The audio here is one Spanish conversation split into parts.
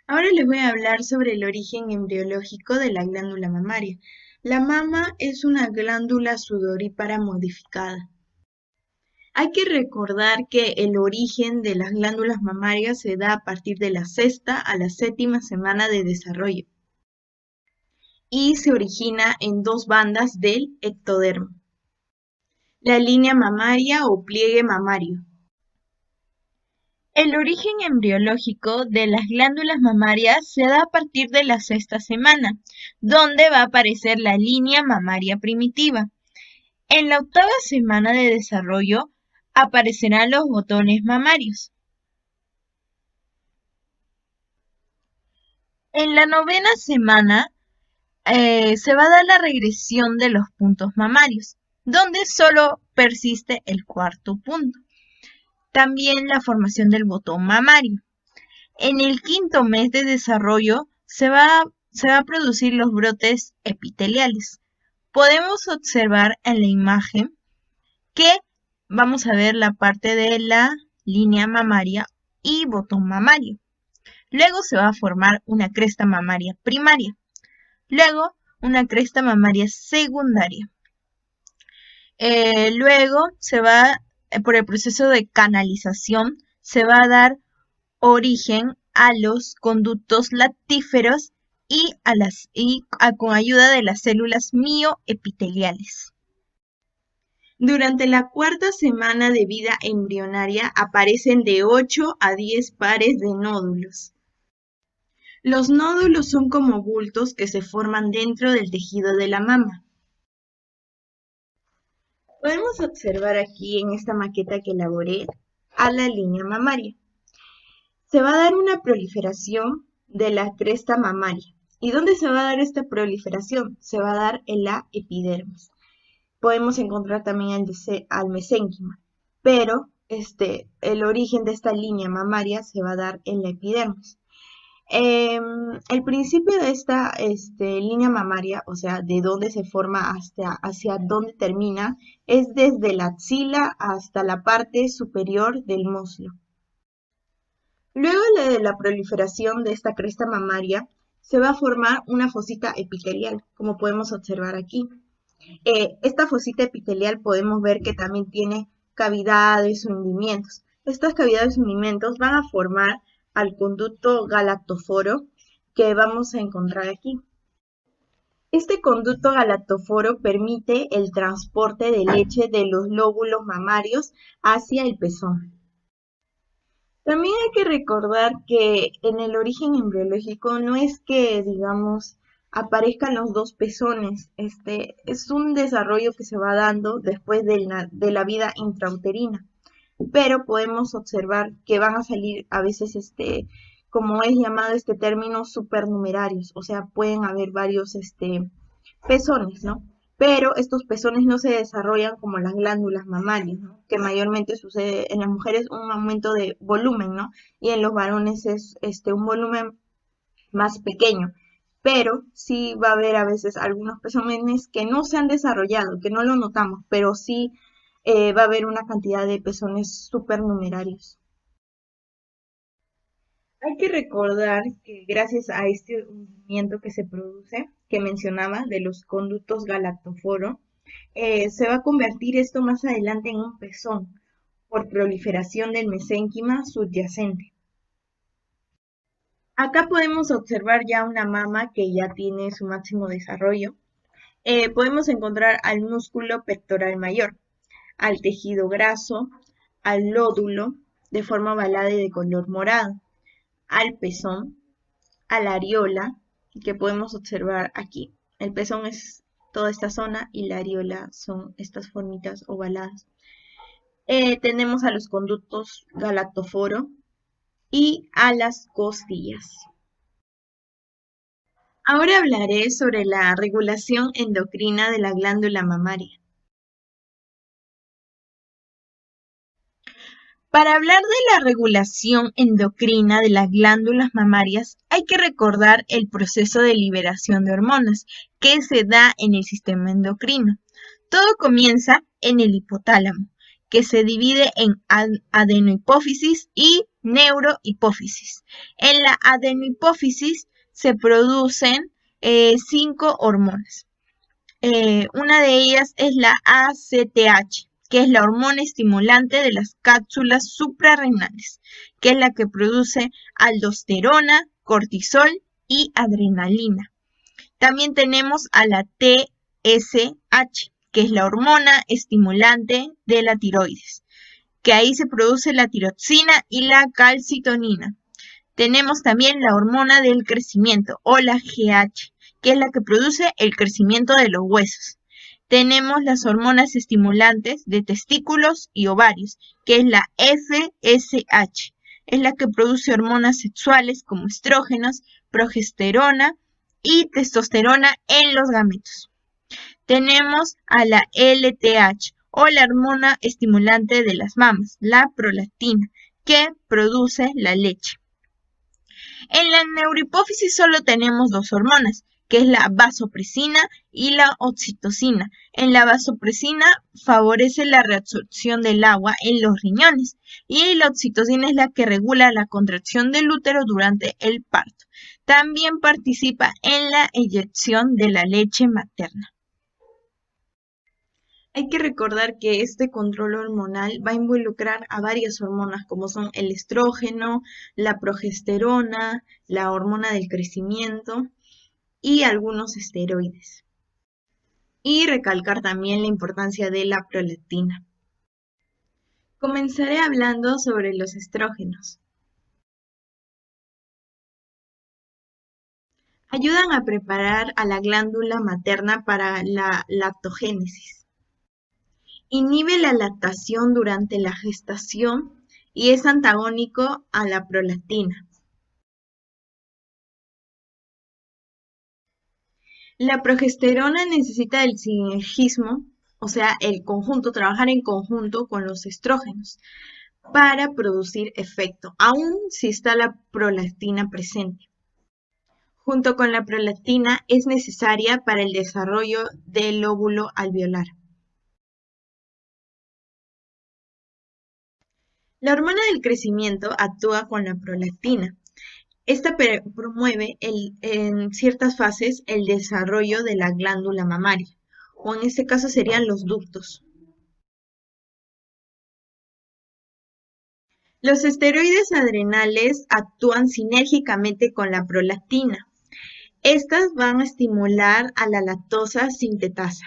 Ahora les voy a hablar sobre el origen embriológico de la glándula mamaria. La mama es una glándula sudorípara modificada. Hay que recordar que el origen de las glándulas mamarias se da a partir de la sexta a la séptima semana de desarrollo y se origina en dos bandas del ectodermo, la línea mamaria o pliegue mamario. El origen embriológico de las glándulas mamarias se da a partir de la sexta semana, donde va a aparecer la línea mamaria primitiva. En la octava semana de desarrollo aparecerán los botones mamarios. En la novena semana se va a dar la regresión de los puntos mamarios, donde solo persiste el cuarto punto. También la formación del botón mamario. En el quinto mes de desarrollo se va a producir los brotes epiteliales. Podemos observar en la imagen que vamos a ver la parte de la línea mamaria y botón mamario. Luego se va a formar una cresta mamaria primaria. Luego una cresta mamaria secundaria. Luego por el proceso de canalización, se va a dar origen a los conductos lactíferos y con ayuda de las células mioepiteliales. Durante la cuarta semana de vida embrionaria aparecen de 8 a 10 pares de nódulos. Los nódulos son como bultos que se forman dentro del tejido de la mama. Podemos observar aquí en esta maqueta que elaboré a la línea mamaria. Se va a dar una proliferación de la cresta mamaria. ¿Y dónde se va a dar esta proliferación? Se va a dar en la epidermis. Podemos encontrar también al mesénquima, pero el origen de esta línea mamaria se va a dar en la epidermis. El principio de esta línea mamaria, o sea, de dónde se forma hacia dónde termina, es desde la axila hasta la parte superior del muslo. Luego de la proliferación de esta cresta mamaria, se va a formar una fosita epitelial, como podemos observar aquí. Esta fosita epitelial podemos ver que también tiene cavidades o hundimientos. Estas cavidades o hundimientos van a formar al conducto galactóforo que vamos a encontrar aquí. Este conducto galactóforo permite el transporte de leche de los lóbulos mamarios hacia el pezón. También hay que recordar que en el origen embriológico no es que, digamos, aparezcan los dos pezones. Es un desarrollo que se va dando después de la vida intrauterina. Pero podemos observar que van a salir a veces, como es llamado este término, supernumerarios. O sea, pueden haber varios pezones, ¿no? Pero estos pezones no se desarrollan como las glándulas mamarias, ¿no? Que mayormente sucede en las mujeres un aumento de volumen, ¿no? Y en los varones es un volumen más pequeño. Pero sí va a haber a veces algunos pezones que no se han desarrollado, que no lo notamos, pero sí va a haber una cantidad de pezones supernumerarios. Hay que recordar que gracias a este hundimiento que se produce, que mencionaba, de los conductos galactóforo, se va a convertir esto más adelante en un pezón por proliferación del mesénquima subyacente. Acá podemos observar ya una mama que ya tiene su máximo desarrollo. Podemos encontrar al músculo pectoral mayor, al tejido graso, al nódulo de forma ovalada y de color morado, al pezón, a la areola, que podemos observar aquí. El pezón es toda esta zona y la areola son estas formitas ovaladas. Tenemos a los conductos galactóforo y a las costillas. Ahora hablaré sobre la regulación endocrina de la glándula mamaria. Para hablar de la regulación endocrina de las glándulas mamarias, hay que recordar el proceso de liberación de hormonas que se da en el sistema endocrino. Todo comienza en el hipotálamo, que se divide en adenohipófisis y neurohipófisis. En la adenohipófisis se producen 5 hormonas. Una de ellas es la ACTH, que es la hormona estimulante de las cápsulas suprarrenales, que es la que produce aldosterona, cortisol y adrenalina. También tenemos a la TSH, que es la hormona estimulante de la tiroides, que ahí se produce la tiroxina y la calcitonina. Tenemos también la hormona del crecimiento o la GH, que es la que produce el crecimiento de los huesos. Tenemos las hormonas estimulantes de testículos y ovarios, que es la FSH, es la que produce hormonas sexuales como estrógenos, progesterona y testosterona en los gametos. Tenemos a la LTH o la hormona estimulante de las mamas, la prolactina, que produce la leche. En la neurohipófisis solo tenemos 2 hormonas, que es la vasopresina y la oxitocina. En la vasopresina favorece la reabsorción del agua en los riñones y la oxitocina es la que regula la contracción del útero durante el parto. También participa en la eyección de la leche materna. Hay que recordar que este control hormonal va a involucrar a varias hormonas como son el estrógeno, la progesterona, la hormona del crecimiento y algunos esteroides. Y recalcar también la importancia de la prolactina. Comenzaré hablando sobre los estrógenos. Ayudan a preparar a la glándula materna para la lactogénesis. Inhibe la lactación durante la gestación y es antagónico a la prolactina. La progesterona necesita el sinergismo, o sea, trabajar en conjunto con los estrógenos para producir efecto, aun si está la prolactina presente. Junto con la prolactina es necesaria para el desarrollo del óvulo alveolar. La hormona del crecimiento actúa con la prolactina. Esta promueve en ciertas fases el desarrollo de la glándula mamaria, o en este caso serían los ductos. Los esteroides adrenales actúan sinérgicamente con la prolactina. Estas van a estimular a la lactosa sintetasa.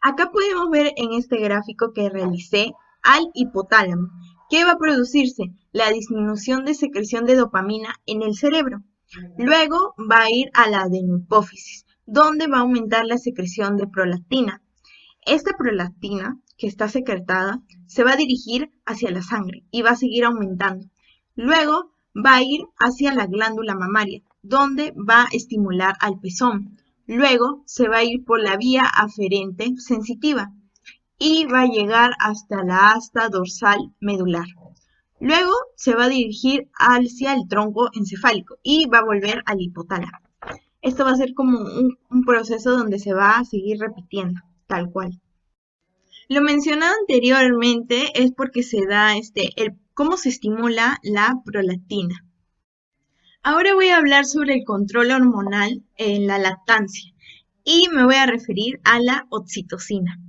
Acá podemos ver en este gráfico que realicé al hipotálamo. ¿Qué va a producirse? La disminución de secreción de dopamina en el cerebro. Luego va a ir a la adenohipófisis, donde va a aumentar la secreción de prolactina. Esta prolactina, que está secretada, se va a dirigir hacia la sangre y va a seguir aumentando. Luego va a ir hacia la glándula mamaria, donde va a estimular al pezón. Luego se va a ir por la vía aferente sensitiva y va a llegar hasta la asta dorsal medular. Luego se va a dirigir hacia el tronco encefálico y va a volver al hipotálamo. Esto va a ser como un proceso donde se va a seguir repitiendo, tal cual. Lo mencionado anteriormente es porque se da cómo se estimula la prolactina. Ahora voy a hablar sobre el control hormonal en la lactancia y me voy a referir a la oxitocina.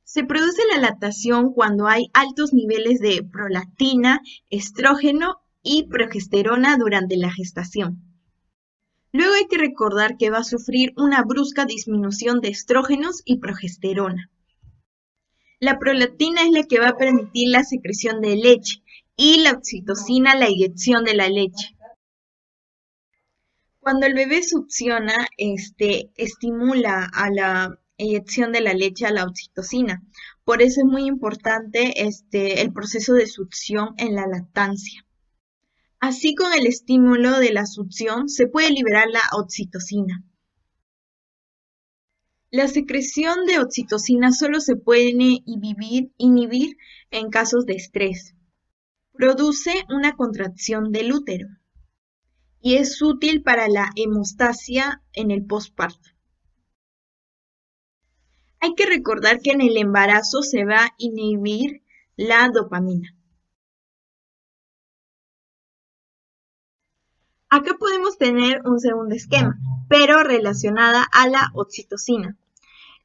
Se produce la lactación cuando hay altos niveles de prolactina, estrógeno y progesterona durante la gestación. Luego hay que recordar que va a sufrir una brusca disminución de estrógenos y progesterona. La prolactina es la que va a permitir la secreción de leche y la oxitocina la eyección de la leche. Cuando el bebé succiona, estimula a la eyección de la leche a la oxitocina. Por eso es muy importante el proceso de succión en la lactancia. Así, con el estímulo de la succión se puede liberar la oxitocina. La secreción de oxitocina solo se puede inhibir en casos de estrés. Produce una contracción del útero y es útil para la hemostasia en el posparto. Hay que recordar que en el embarazo se va a inhibir la dopamina. Acá podemos tener un segundo esquema, pero relacionada a la oxitocina.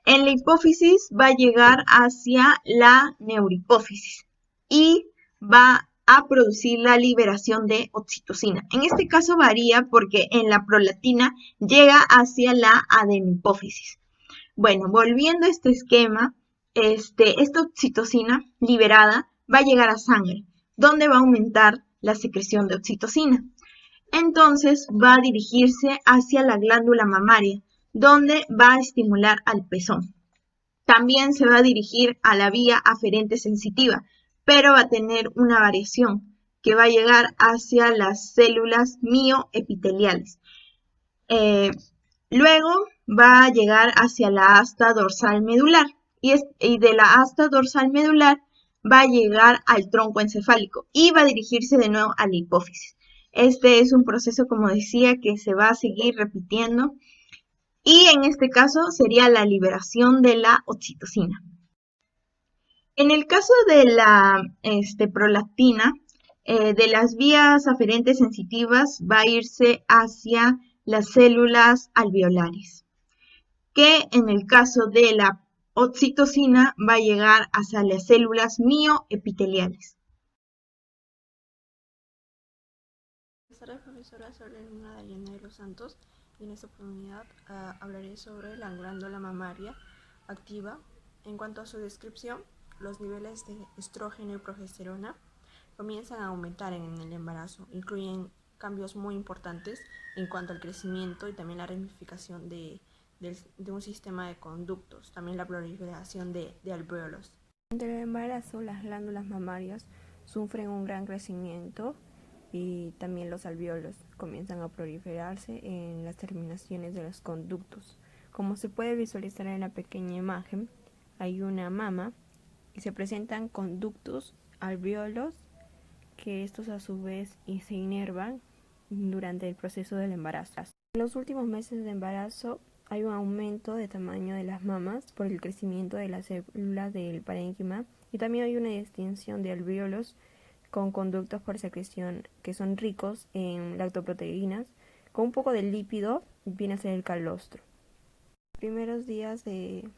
En la hipófisis va a llegar hacia la neurohipófisis y va a producir la liberación de oxitocina. En este caso varía porque en la prolactina llega hacia la adenopófisis. Bueno, volviendo a este esquema, esta oxitocina liberada va a llegar a sangre, donde va a aumentar la secreción de oxitocina. Entonces va a dirigirse hacia la glándula mamaria, donde va a estimular al pezón. También se va a dirigir a la vía aferente sensitiva, pero va a tener una variación que va a llegar hacia las células mioepiteliales. Luego va a llegar hacia la asta dorsal medular y de la asta dorsal medular va a llegar al tronco encefálico y va a dirigirse de nuevo a la hipófisis. Este es un proceso, como decía, que se va a seguir repitiendo y en este caso sería la liberación de la oxitocina. En el caso de la prolactina, de las vías aferentes sensitivas va a irse hacia las células alveolares, que en el caso de la oxitocina va a llegar hacia las células mioepiteliales. Buenas tardes, profesora. Soy Luna Dariana de los Santos y en esta oportunidad hablaré sobre la glándula mamaria activa. En cuanto a su descripción, los niveles de estrógeno y progesterona comienzan a aumentar en el embarazo. Incluyen cambios muy importantes en cuanto al crecimiento y también la ramificación de un sistema de conductos, también la proliferación de alvéolos. Durante el embarazo, las glándulas mamarias sufren un gran crecimiento y también los alvéolos comienzan a proliferarse en las terminaciones de los conductos. Como se puede visualizar en la pequeña imagen, hay una mama y se presentan conductos, alvéolos, que estos a su vez se inervan durante el proceso del embarazo. En los últimos meses de embarazo hay un aumento de tamaño de las mamas por el crecimiento de las células del parénquima y también hay una distinción de alvéolos con conductos por secreción que son ricos en lactoproteínas, con un poco de lípido viene a ser el calostro. Los primeros días de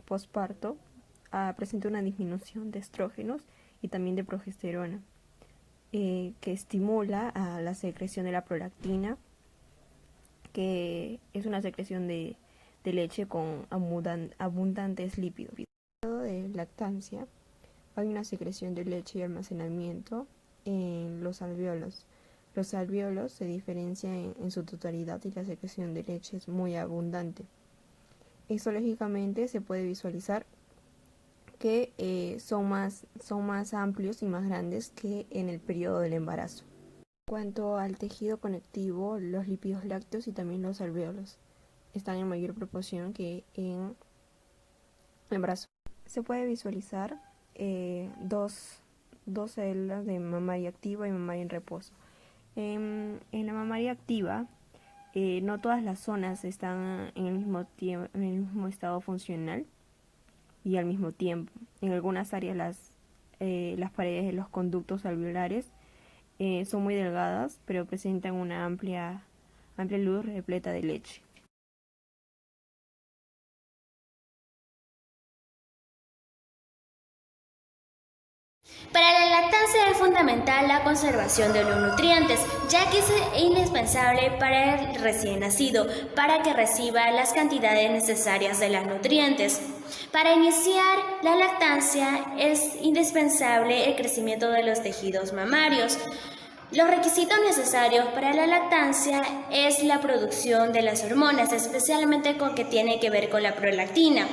posparto presenta una disminución de estrógenos y también de progesterona, que estimula a la secreción de la prolactina, que es una secreción de leche con abundantes lípidos. En el periodo de lactancia hay una secreción de leche y almacenamiento en los alvéolos. Los alvéolos se diferencian en su totalidad y la secreción de leche es muy abundante. Histológicamente se puede visualizar que son más amplios y más grandes que en el periodo del embarazo. En cuanto al tejido conectivo, los lípidos lácteos y también los alvéolos están en mayor proporción que en el embarazo. Se puede visualizar dos células de mamaria activa y mamaria en reposo. En la mamaria activa, no todas las zonas están en el mismo estado funcional y al mismo tiempo. En algunas áreas las paredes de los conductos alveolares son muy delgadas, pero presentan una amplia luz repleta de leche. Para la lactancia es fundamental la conservación de los nutrientes, ya que es indispensable para el recién nacido, para que reciba las cantidades necesarias de los nutrientes. Para iniciar la lactancia es indispensable el crecimiento de los tejidos mamarios. Los requisitos necesarios para la lactancia es la producción de las hormonas, especialmente con que tiene que ver con la prolactina.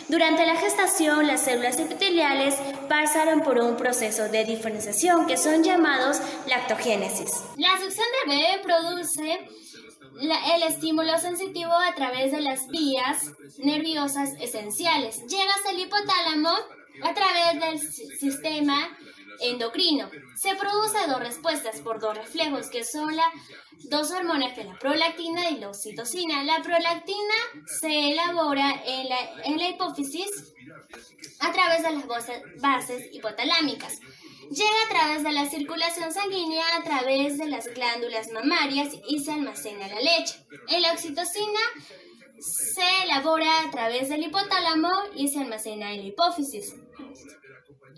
Durante la gestación, las células epiteliales pasaron por un proceso de diferenciación que son llamados lactogénesis. La succión del bebé produce el estímulo sensitivo a través de las vías nerviosas esenciales. Llega hasta el hipotálamo a través del sistema endocrino. Se producen dos respuestas por dos reflejos que son las dos hormonas, que es la prolactina y la oxitocina. La prolactina se elabora en la hipófisis a través de las bases hipotalámicas. Llega a través de la circulación sanguínea, a través de las glándulas mamarias y se almacena la leche. La oxitocina se elabora a través del hipotálamo y se almacena en la hipófisis.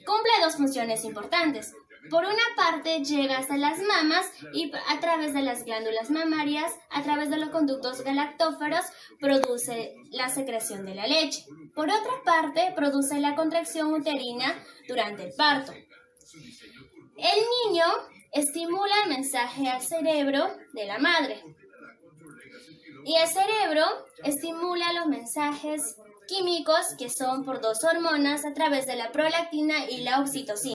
Cumple dos funciones importantes. Por una parte, llega hasta las mamas y a través de las glándulas mamarias, a través de los conductos galactóferos, produce la secreción de la leche. Por otra parte, produce la contracción uterina durante el parto. El niño estimula el mensaje al cerebro de la madre y el cerebro estimula los mensajes químicos que son por dos hormonas a través de la prolactina y la oxitocina.